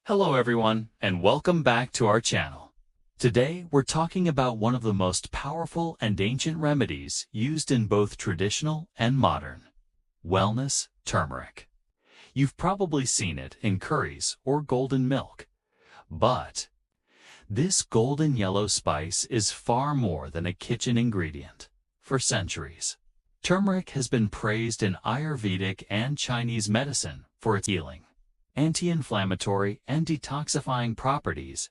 Hello everyone, and welcome back to our channel. Today we're talking about one of the most powerful and ancient remedies used in both traditional and modern wellness: turmeric. You've probably seen it in curries or golden milk. But this golden yellow spice is far more than a kitchen ingredient. For centuries, turmeric has been praised in Ayurvedic and Chinese medicine for its healing, anti-inflammatory and detoxifying properties,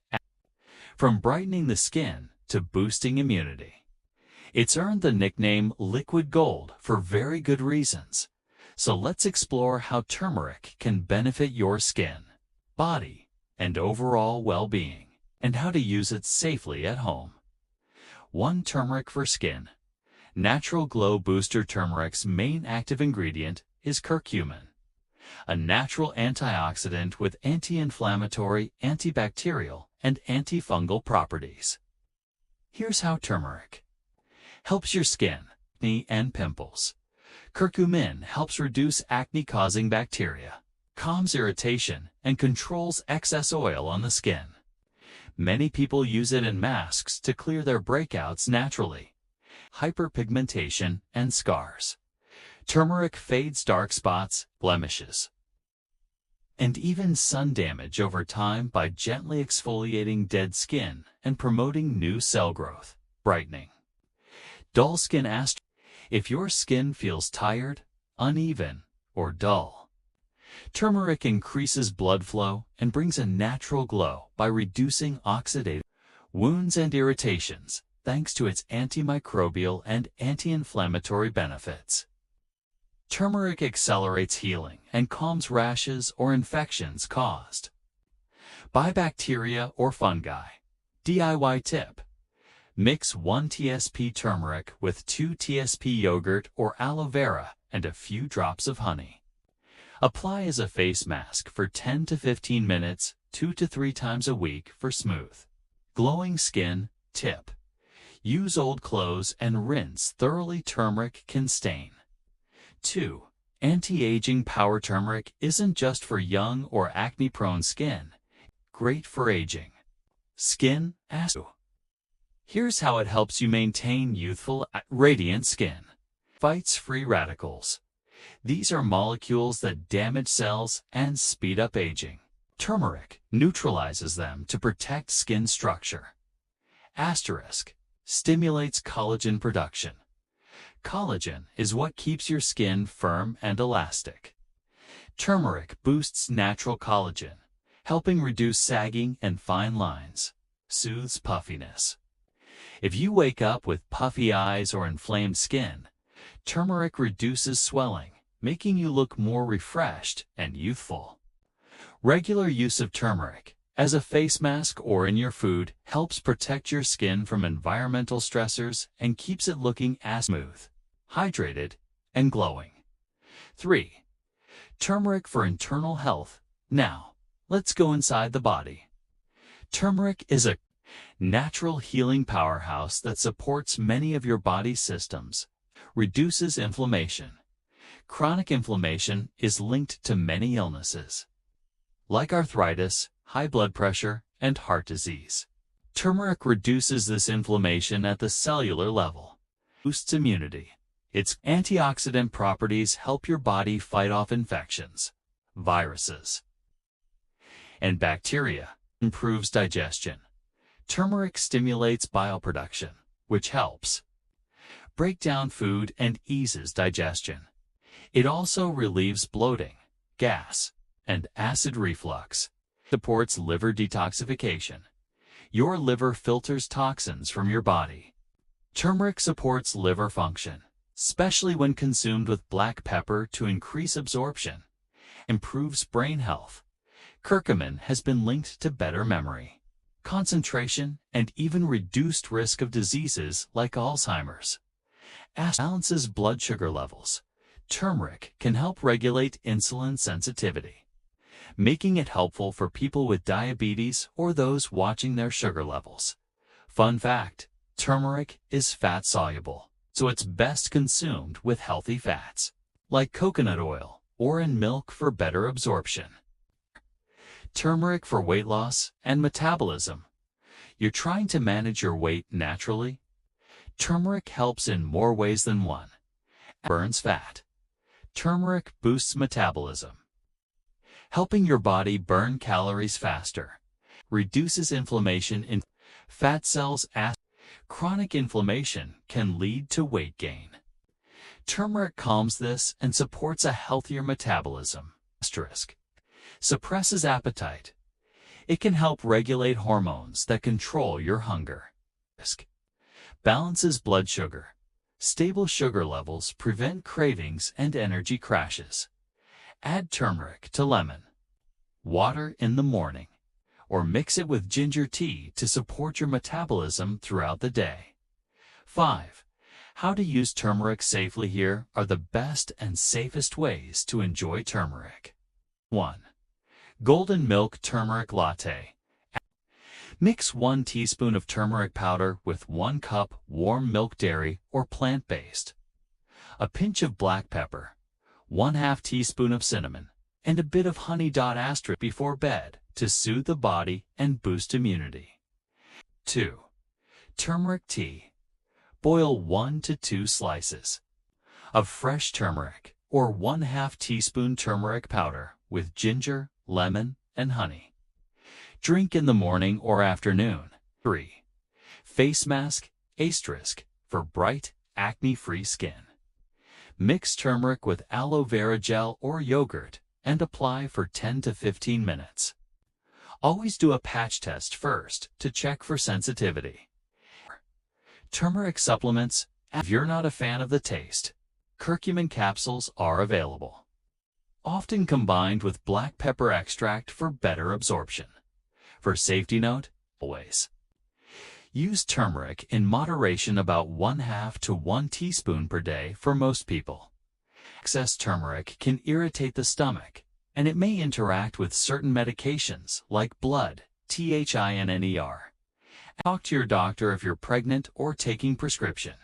from brightening the skin to boosting immunity. It's earned the nickname liquid gold for very good reasons. So let's explore how turmeric can benefit your skin, body, and overall well-being, and how to use it safely at home. 1. Turmeric for skin. Natural Glow Booster. Turmeric's main active ingredient is curcumin, a natural antioxidant with anti-inflammatory, antibacterial, and antifungal properties. Here's how turmeric helps your skin, acne, and pimples. Curcumin helps reduce acne-causing bacteria, calms irritation, and controls excess oil on the skin. Many people use it in masks to clear their breakouts naturally, hyperpigmentation, and scars. Turmeric fades dark spots, blemishes, and even sun damage over time by gently exfoliating dead skin and promoting new cell growth. Brightening dull skin. If your skin feels tired, uneven, or dull, turmeric increases blood flow and brings a natural glow by reducing oxidative wounds and irritations, thanks to its antimicrobial and anti-inflammatory benefits. Turmeric accelerates healing and calms rashes or infections caused by bacteria or fungi. DIY tip: mix 1 tsp turmeric with 2 tsp yogurt or aloe vera and a few drops of honey. Apply as a face mask for 10 to 15 minutes, 2 to 3 times a week for smooth, glowing skin. Tip: use old clothes and rinse thoroughly. Turmeric can stain. 2. Anti-aging power. Turmeric isn't just for young or acne-prone skin. Great for aging skin. Here's how it helps you maintain youthful, radiant skin. Fights free radicals. These are molecules that damage cells and speed up aging. Turmeric neutralizes them to protect skin structure. Asterisk: stimulates collagen production. Collagen is what keeps your skin firm and elastic. Turmeric boosts natural collagen, helping reduce sagging and fine lines. Soothes puffiness. If you wake up with puffy eyes or inflamed skin, turmeric reduces swelling, making you look more refreshed and youthful. Regular use of turmeric, as a face mask or in your food, helps protect your skin from environmental stressors and keeps it looking smooth, hydrated, and glowing. 3. Turmeric for internal health. Now, let's go inside the body. Turmeric is a natural healing powerhouse that supports many of your body's systems, reduces inflammation. Chronic inflammation is linked to many illnesses, like arthritis, high blood pressure, and heart disease. Turmeric reduces this inflammation at the cellular level, boosts immunity. Its antioxidant properties help your body fight off infections, viruses, and bacteria. Improves digestion. Turmeric stimulates bile production, which helps break down food and eases digestion. It also relieves bloating, gas, and acid reflux. Supports liver detoxification. Your liver filters toxins from your body. Turmeric supports liver function, especially when consumed with black pepper to increase absorption. Improves brain health. Curcumin has been linked to better memory, concentration, and even reduced risk of diseases like Alzheimer's. Balances blood sugar levels. Turmeric can help regulate insulin sensitivity, making it helpful for people with diabetes or those watching their sugar levels. Fun fact: turmeric is fat-soluble, so it's best consumed with healthy fats, like coconut oil or in milk for better absorption. Turmeric for weight loss and metabolism. You're trying to manage your weight naturally? Turmeric helps in more ways than one. Burns fat. Turmeric boosts metabolism, helping your body burn calories faster. Reduces inflammation in fat cells. Chronic inflammation can lead to weight gain. Turmeric calms this and supports a healthier metabolism. Suppresses appetite. It can help regulate hormones that control your hunger. Balances blood sugar. Stable sugar levels prevent cravings and energy crashes. Add turmeric to lemon water in the morning, or mix it with ginger tea to support your metabolism throughout the day. 5. How to use turmeric safely. Here are the best and safest ways to enjoy turmeric. 1. Golden milk turmeric latte. Mix 1 teaspoon of turmeric powder with 1 cup warm milk, dairy or plant-based, a pinch of black pepper, 1/2 teaspoon of cinnamon, and a bit of honey. Before bed to soothe the body and boost immunity. 2. Turmeric tea. Boil 1 to 2 slices of fresh turmeric or 1/2 teaspoon turmeric powder with ginger, lemon, and honey. Drink in the morning or afternoon. 3. Face mask, for bright, acne-free skin. Mix turmeric with aloe vera gel or yogurt and apply for 10 to 15 minutes. Always do a patch test first to check for sensitivity. Turmeric supplements. If you're not a fan of the taste, curcumin capsules are available, often combined with black pepper extract for better absorption. For safety note, always use turmeric in moderation, about 1/2 to 1 teaspoon per day for most people. Excess turmeric can irritate the stomach, and it may interact with certain medications like blood thinner. Talk to your doctor if you're pregnant or taking prescription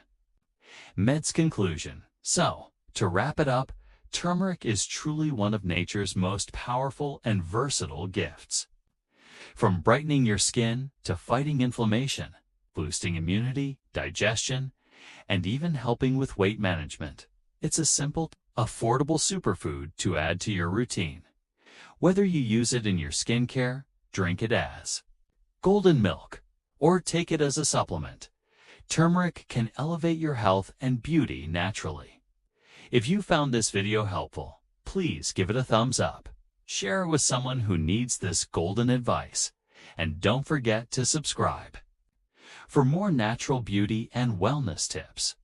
meds. Conclusion. So, to wrap it up, turmeric is truly one of nature's most powerful and versatile gifts. From brightening your skin to fighting inflammation, boosting immunity, digestion, and even helping with weight management, it's a simple, affordable superfood to add to your routine. Whether you use it in your skincare, drink it as golden milk, or take it as a supplement, turmeric can elevate your health and beauty naturally. If you found this video helpful, please give it a thumbs up. Share it with someone who needs this golden advice, and don't forget to subscribe for more natural beauty and wellness tips.